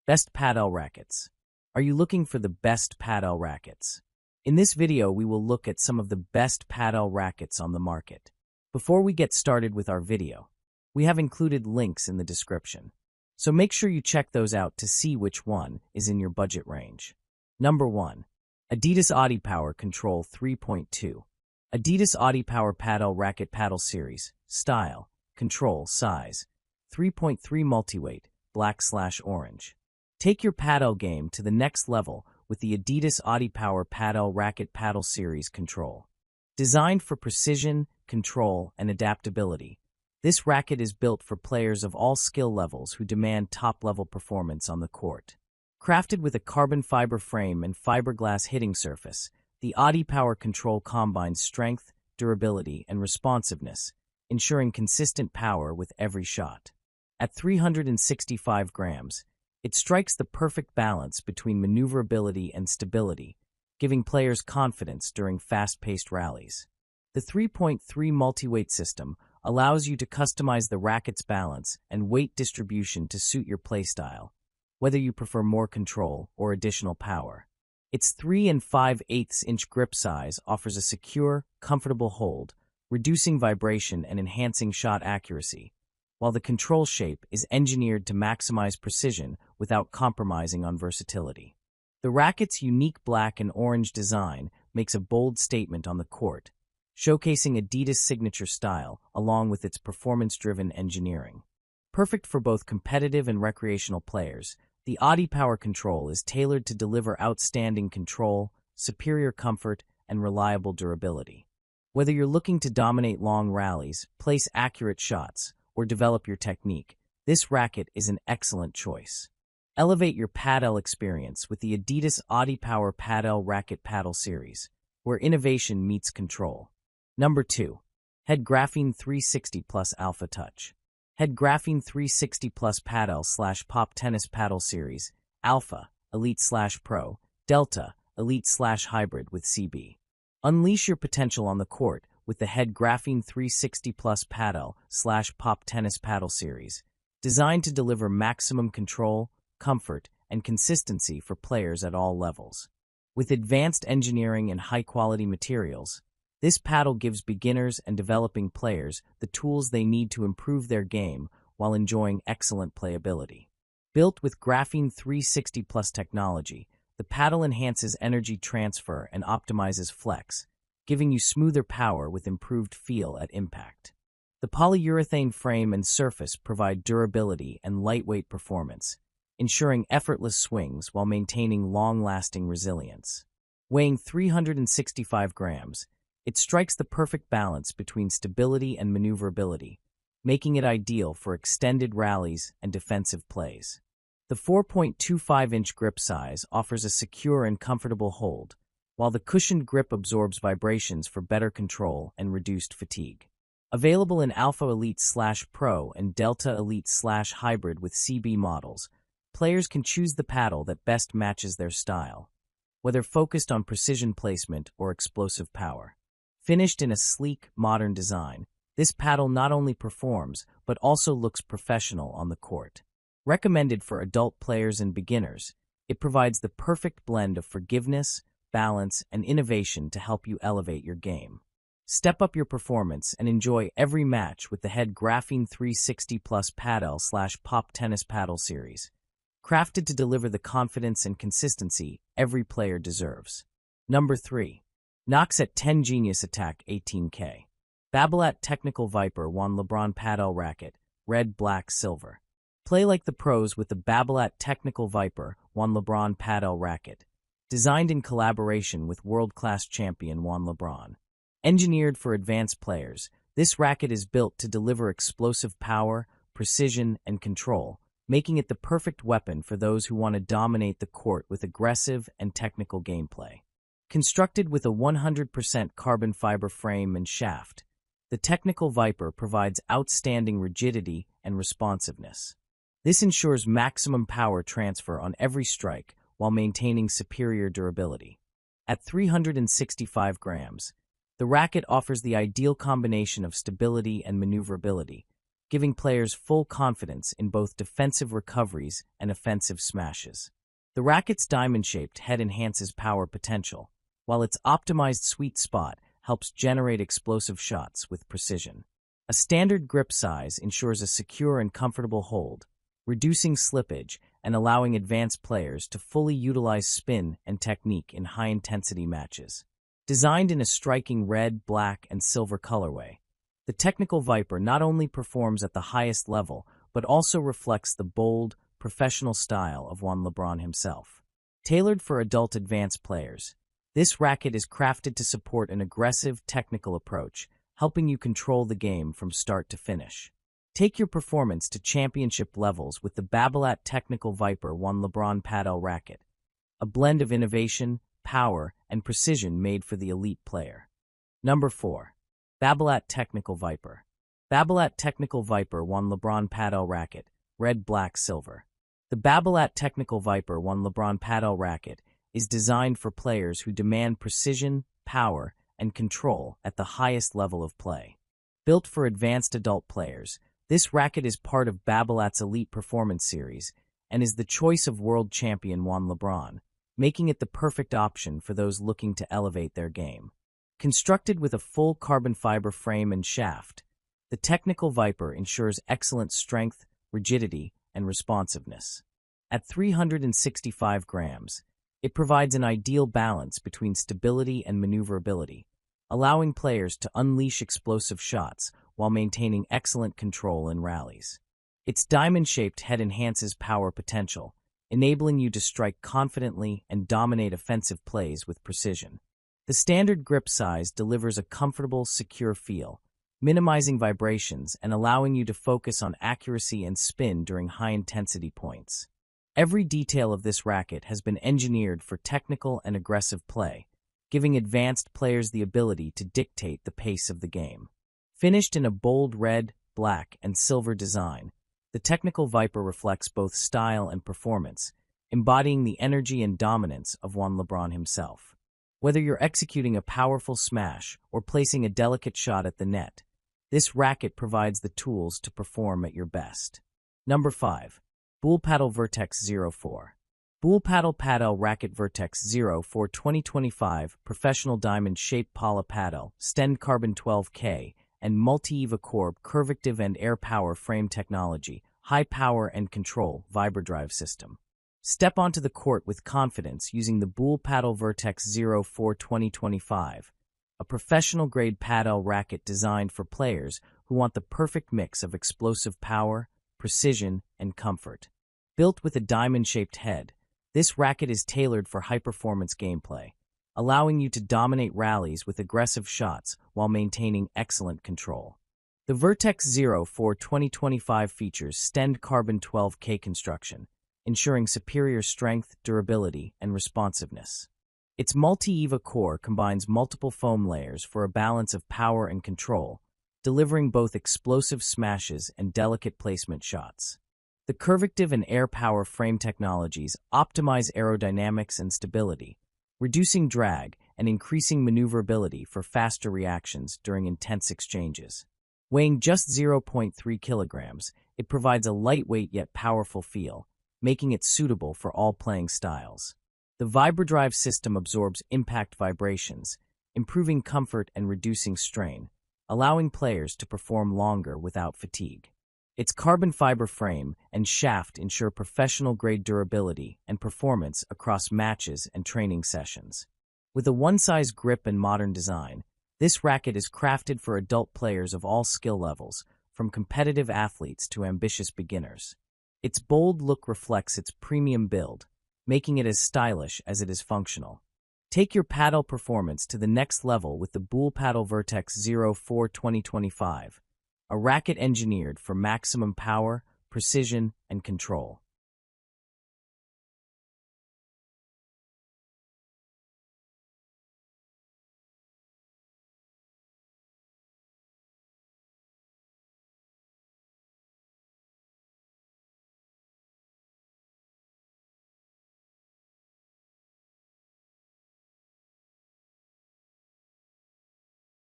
Best Padel Rackets. Are you looking for the best Padel rackets? In this video, we will look at some of the best Padel rackets on the market. Before we get started with our video, we have included links in the description, so make sure you check those out to see which one is in your budget range. Number 1. Adidas Adipower Control 3.2. Adidas Adipower Padel Racket Paddle Series. Style, Control, Size, 3.3 Multiweight, Black/Orange. Take your padel game to the next level with the Adidas Adipower Padel Racket Paddle Series Control. Designed for precision, control, and adaptability, this racket is built for players of all skill levels who demand top-level performance on the court. Crafted with a carbon fiber frame and fiberglass hitting surface, the Adipower Control combines strength, durability, and responsiveness, ensuring consistent power with every shot. At 365 grams, it strikes the perfect balance between maneuverability and stability, giving players confidence during fast-paced rallies. The 3.3 multi-weight system allows you to customize the racket's balance and weight distribution to suit your playstyle, whether you prefer more control or additional power. Its 3 5/8-inch grip size offers a secure, comfortable hold, reducing vibration and enhancing shot accuracy, while the control shape is engineered to maximize precision without compromising on versatility. The racket's unique black and orange design makes a bold statement on the court, showcasing Adidas' signature style along with its performance-driven engineering. Perfect for both competitive and recreational players, the Adipower Control is tailored to deliver outstanding control, superior comfort, and reliable durability. Whether you're looking to dominate long rallies, place accurate shots, or develop your technique, this racket is an excellent choice. Elevate your padel experience with the Adidas Adipower Padel Racket Paddle Series, where innovation meets control. Number 2. Head Graphene 360 Plus Alpha Touch. Head Graphene 360 Plus Padel/Pop Tennis Paddle Series, Alpha, Elite/Pro, Delta, Elite/Hybrid with CB. Unleash your potential on the court with the Head Graphene 360 Plus Padel/Pop Tennis Paddle Series, designed to deliver maximum control, comfort, and consistency for players at all levels. With advanced engineering and high-quality materials, this paddle gives beginners and developing players the tools they need to improve their game while enjoying excellent playability. Built with Graphene 360 Plus technology, the paddle enhances energy transfer and optimizes flex, giving you smoother power with improved feel at impact. The polyurethane frame and surface provide durability and lightweight performance, ensuring effortless swings while maintaining long-lasting resilience. Weighing 365 grams, it strikes the perfect balance between stability and maneuverability, making it ideal for extended rallies and defensive plays. The 4.25-inch grip size offers a secure and comfortable hold, while the cushioned grip absorbs vibrations for better control and reduced fatigue. Available in Alpha Elite/Pro and Delta Elite/Hybrid with CB models, players can choose the paddle that best matches their style, whether focused on precision placement or explosive power. Finished in a sleek, modern design, this paddle not only performs, but also looks professional on the court. Recommended for adult players and beginners, it provides the perfect blend of forgiveness, balance, and innovation to help you elevate your game. Step up your performance and enjoy every match with the Head Graphene 360 Plus Padel/Pop Tennis Paddle Series, crafted to deliver the confidence and consistency every player deserves. Number 3. Knocks at 10 Genius Attack 18K. Babolat Technical Viper Juan LeBron Padel Racket, Red, Black, Silver. Play like the pros with the Babolat Technical Viper Juan LeBron Padel Racket, designed in collaboration with world-class champion Juan LeBron. Engineered for advanced players, this racket is built to deliver explosive power, precision, and control, making it the perfect weapon for those who want to dominate the court with aggressive and technical gameplay. Constructed with a 100% carbon fiber frame and shaft, the Technical Viper provides outstanding rigidity and responsiveness. This ensures maximum power transfer on every strike while maintaining superior durability. At 365 grams, the racket offers the ideal combination of stability and maneuverability, giving players full confidence in both defensive recoveries and offensive smashes. The racket's diamond-shaped head enhances power potential, while its optimized sweet spot helps generate explosive shots with precision. A standard grip size ensures a secure and comfortable hold, reducing slippage and allowing advanced players to fully utilize spin and technique in high-intensity matches. Designed in a striking red, black, and silver colorway, the Technical Viper not only performs at the highest level, but also reflects the bold, professional style of Juan LeBron himself. Tailored for adult advanced players, this racket is crafted to support an aggressive, technical approach, helping you control the game from start to finish. Take your performance to championship levels with the Babolat Technical Viper Juan LeBron Padel Racket, a blend of innovation, power, and precision made for the elite player. Number 4. Babolat Technical Viper. Babolat Technical Viper Juan LeBron Padel Racket, red, black, silver. The Babolat Technical Viper Juan LeBron Padel Racket is designed for players who demand precision, power, and control at the highest level of play. Built for advanced adult players, this racket is part of Babolat's Elite Performance Series and is the choice of world champion Juan LeBron, making it the perfect option for those looking to elevate their game. Constructed with a full carbon fiber frame and shaft, the Technical Viper ensures excellent strength, rigidity, and responsiveness. At 365 grams, it provides an ideal balance between stability and maneuverability, allowing players to unleash explosive shots while maintaining excellent control in rallies. Its diamond-shaped head enhances power potential, enabling you to strike confidently and dominate offensive plays with precision. The standard grip size delivers a comfortable, secure feel, minimizing vibrations and allowing you to focus on accuracy and spin during high-intensity points. Every detail of this racket has been engineered for technical and aggressive play, giving advanced players the ability to dictate the pace of the game. Finished in a bold red, black, and silver design, the Technical Viper reflects both style and performance, embodying the energy and dominance of Juan LeBron himself. Whether you're executing a powerful smash or placing a delicate shot at the net, this racket provides the tools to perform at your best. Number 5. Bullpadel Vertex 04. Bullpadel Padel Racket Vertex 04 2025 Professional Diamond Shaped Pala Padel, Stend Carbon 12K, and Multi-EVA Corp Curvative and Air Power Frame Technology, High Power and Control Vibradrive System. Step onto the court with confidence using the Bullpadel Vertex 04 2025, a professional-grade padel racket designed for players who want the perfect mix of explosive power, precision, and comfort. Built with a diamond-shaped head, this racket is tailored for high-performance gameplay, allowing you to dominate rallies with aggressive shots while maintaining excellent control. The Vertex 04 2025 features Stend Carbon 12K construction, ensuring superior strength, durability, and responsiveness. Its multi-EVA core combines multiple foam layers for a balance of power and control, delivering both explosive smashes and delicate placement shots. The curvative and air power frame technologies optimize aerodynamics and stability, reducing drag and increasing maneuverability for faster reactions during intense exchanges. Weighing just 0.3 kilograms, it provides a lightweight yet powerful feel, making it suitable for all playing styles. The Vibradrive system absorbs impact vibrations, improving comfort and reducing strain, allowing players to perform longer without fatigue. Its carbon fiber frame and shaft ensure professional-grade durability and performance across matches and training sessions. With a one-size grip and modern design, this racket is crafted for adult players of all skill levels, from competitive athletes to ambitious beginners. Its bold look reflects its premium build, making it as stylish as it is functional. Take your padel performance to the next level with the Bullpadel Vertex 04 2025, a racket engineered for maximum power, precision, and control.